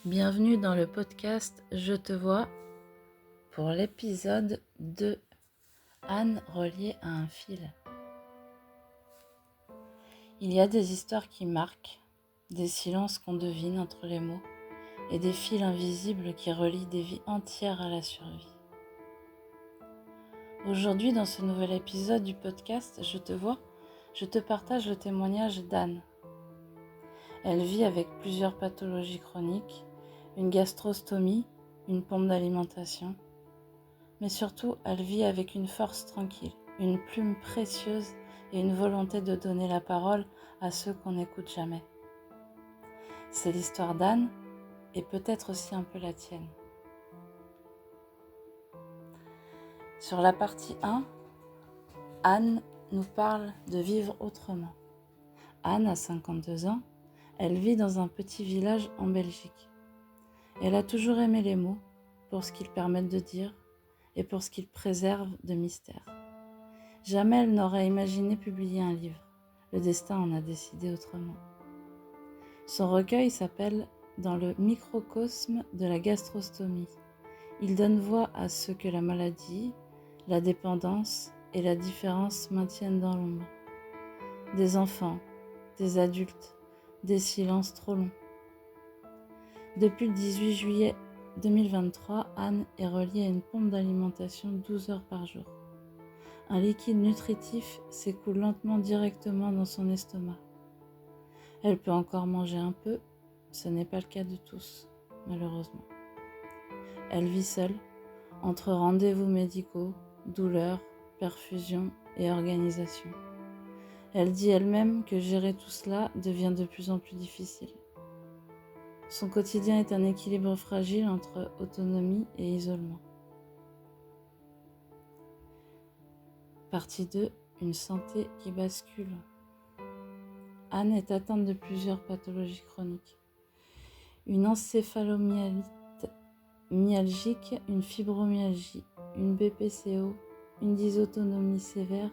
Bienvenue dans le podcast Je te vois pour l'épisode 2. Anne reliée à un fil. Il y a des histoires qui marquent, des silences qu'on devine entre les mots et des fils invisibles qui relient des vies entières à la survie. Aujourd'hui, dans ce nouvel épisode du podcast Je te vois, je te partage le témoignage d'Anne. Elle vit avec plusieurs pathologies chroniques, une gastrostomie, une pompe d'alimentation, mais surtout, elle vit avec une force tranquille, une plume précieuse et une volonté de donner la parole à ceux qu'on n'écoute jamais. C'est l'histoire d'Anne et peut-être aussi un peu la tienne. Sur la partie 1, Anne nous parle de vivre autrement. Anne a 52 ans, elle vit dans un petit village en Belgique. Elle a toujours aimé les mots pour ce qu'ils permettent de dire et pour ce qu'ils préservent de mystère. Jamais elle n'aurait imaginé publier un livre. Le destin en a décidé autrement. Son recueil s'appelle « Dans le microcosme de la gastrostomie ». Il donne voix à ce que la maladie, la dépendance et la différence maintiennent dans l'ombre. Des enfants, des adultes, des silences trop longs. Depuis le 18 juillet 2023, Anne est reliée à une pompe d'alimentation 12 heures par jour. Un liquide nutritif s'écoule lentement directement dans son estomac. Elle peut encore manger un peu, ce n'est pas le cas de tous, malheureusement. Elle vit seule, entre rendez-vous médicaux, douleurs, perfusions et organisation. Elle dit elle-même que gérer tout cela devient de plus en plus difficile. Son quotidien est un équilibre fragile entre autonomie et isolement. Partie 2, une santé qui bascule. Anne est atteinte de plusieurs pathologies chroniques. Une encéphalomyélite myalgique, une fibromyalgie, une BPCO, une dysautonomie sévère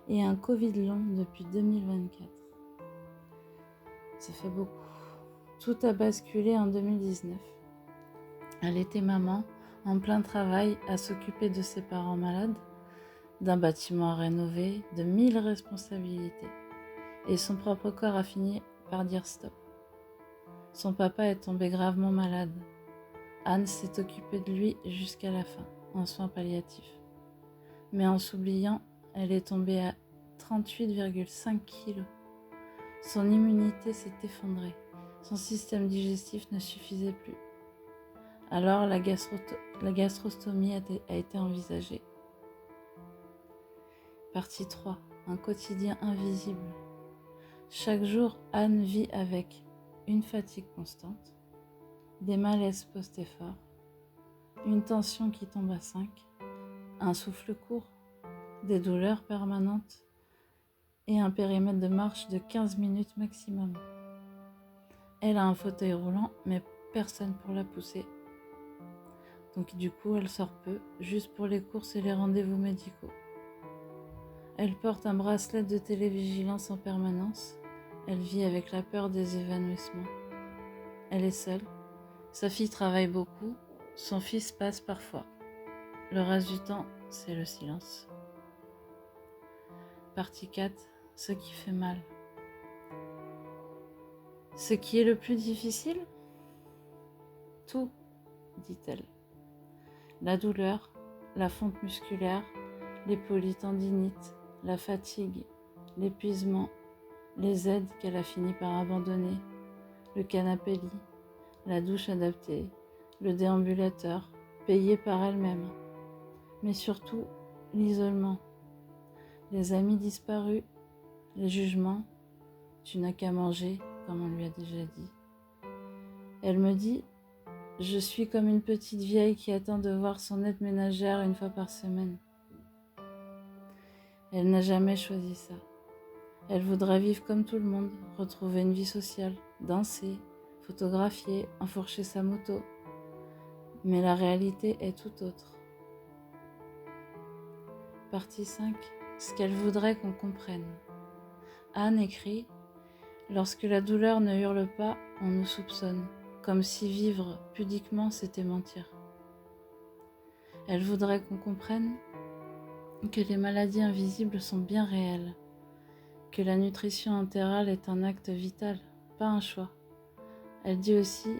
et un Covid long depuis 2024. Ça fait beaucoup. Tout a basculé en 2019. Elle était maman, en plein travail, à s'occuper de ses parents malades, d'un bâtiment à rénover, de 1000 responsabilités. Et son propre corps a fini par dire stop. Son papa est tombé gravement malade. Anne s'est occupée de lui jusqu'à la fin, en soins palliatifs. Mais en s'oubliant, elle est tombée à 38,5 kg. Son immunité s'est effondrée. Son système digestif ne suffisait plus. Alors la gastrostomie a été envisagée. Partie 3. Un quotidien invisible. Chaque jour, Anne vit avec une fatigue constante, des malaises post-effort, une tension qui tombe à 5, un souffle court, des douleurs permanentes et un périmètre de marche de 15 minutes maximum. Elle a un fauteuil roulant, mais personne pour la pousser. Donc du coup, elle sort peu, juste pour les courses et les rendez-vous médicaux. Elle porte un bracelet de télévigilance en permanence. Elle vit avec la peur des évanouissements. Elle est seule. Sa fille travaille beaucoup. Son fils passe parfois. Le reste du temps, c'est le silence. Partie 4. Ce qui fait mal. Ce qui est le plus difficile ? Tout, dit-elle. La douleur, la fonte musculaire, les polytendinites, la fatigue, l'épuisement, les aides qu'elle a fini par abandonner, le canapé-lit, la douche adaptée, le déambulateur, payé par elle-même, mais surtout l'isolement, les amis disparus, les jugements, tu n'as qu'à manger, comme on lui a déjà dit. Elle me dit, je suis comme une petite vieille qui attend de voir son aide ménagère une fois par semaine. Elle n'a jamais choisi ça. Elle voudrait vivre comme tout le monde, retrouver une vie sociale, danser, photographier, enfourcher sa moto. Mais la réalité est tout autre. Partie 5. Ce qu'elle voudrait qu'on comprenne. Anne écrit « Lorsque la douleur ne hurle pas, on nous soupçonne, comme si vivre pudiquement c'était mentir. Elle voudrait qu'on comprenne que les maladies invisibles sont bien réelles, que la nutrition entérale est un acte vital, pas un choix. Elle dit aussi,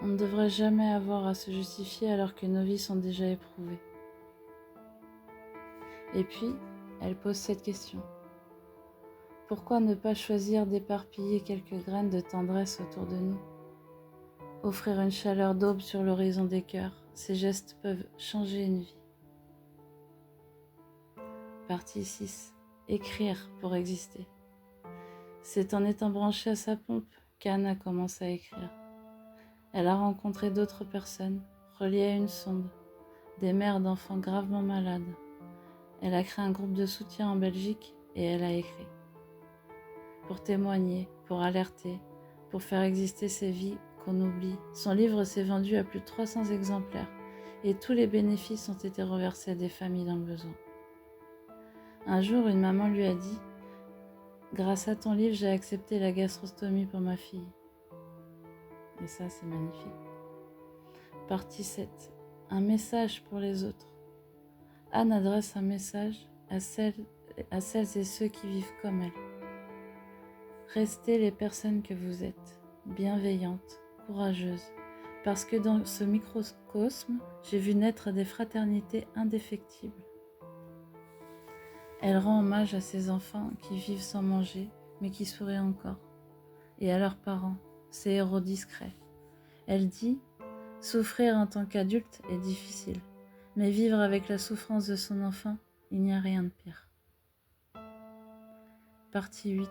on ne devrait jamais avoir à se justifier alors que nos vies sont déjà éprouvées. Et puis, elle pose cette question. Pourquoi ne pas choisir d'éparpiller quelques graines de tendresse autour de nous? Offrir une chaleur d'aube sur l'horizon des cœurs, ces gestes peuvent changer une vie. Partie 6. Écrire pour exister. C'est en étant branchée à sa pompe qu'Anne a commencé à écrire. Elle a rencontré d'autres personnes, reliées à une sonde, des mères d'enfants gravement malades. Elle a créé un groupe de soutien en Belgique et elle a écrit. Pour témoigner, pour alerter, pour faire exister ces vies qu'on oublie. Son livre s'est vendu à plus de 300 exemplaires et tous les bénéfices ont été reversés à des familles dans le besoin. Un jour, une maman lui a dit « Grâce à ton livre, j'ai accepté la gastrostomie pour ma fille. » Et ça, c'est magnifique. Partie 7. Un message pour les autres. Anne adresse un message à celles et ceux qui vivent comme elle. Restez les personnes que vous êtes, bienveillantes, courageuses, parce que dans ce microcosme, j'ai vu naître des fraternités indéfectibles. Elle rend hommage à ces enfants qui vivent sans manger, mais qui sourient encore, et à leurs parents, ces héros discrets. Elle dit « Souffrir en tant qu'adulte est difficile, mais vivre avec la souffrance de son enfant, il n'y a rien de pire. » Partie 8.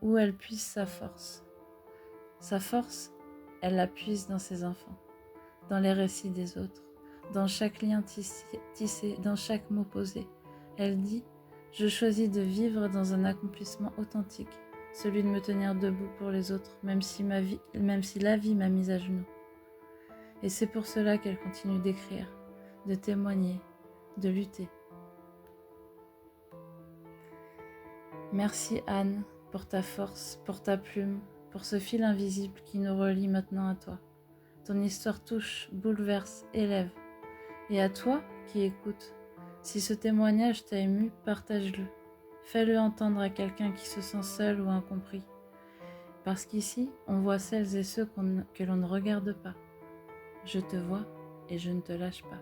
Où elle puise sa force. Sa force, elle la puise dans ses enfants, dans les récits des autres, dans chaque lien tissé, dans chaque mot posé. Elle dit « Je choisis de vivre dans un accomplissement authentique, celui de me tenir debout pour les autres, même si la vie m'a mise à genoux. » Et c'est pour cela qu'elle continue d'écrire, de témoigner, de lutter. Merci Anne pour ta force, pour ta plume, pour ce fil invisible qui nous relie maintenant à toi. Ton histoire touche, bouleverse, élève. Et à toi qui écoutes, si ce témoignage t'a ému, partage-le. Fais-le entendre à quelqu'un qui se sent seul ou incompris. Parce qu'ici, on voit celles et ceux que l'on ne regarde pas. Je te vois et je ne te lâche pas.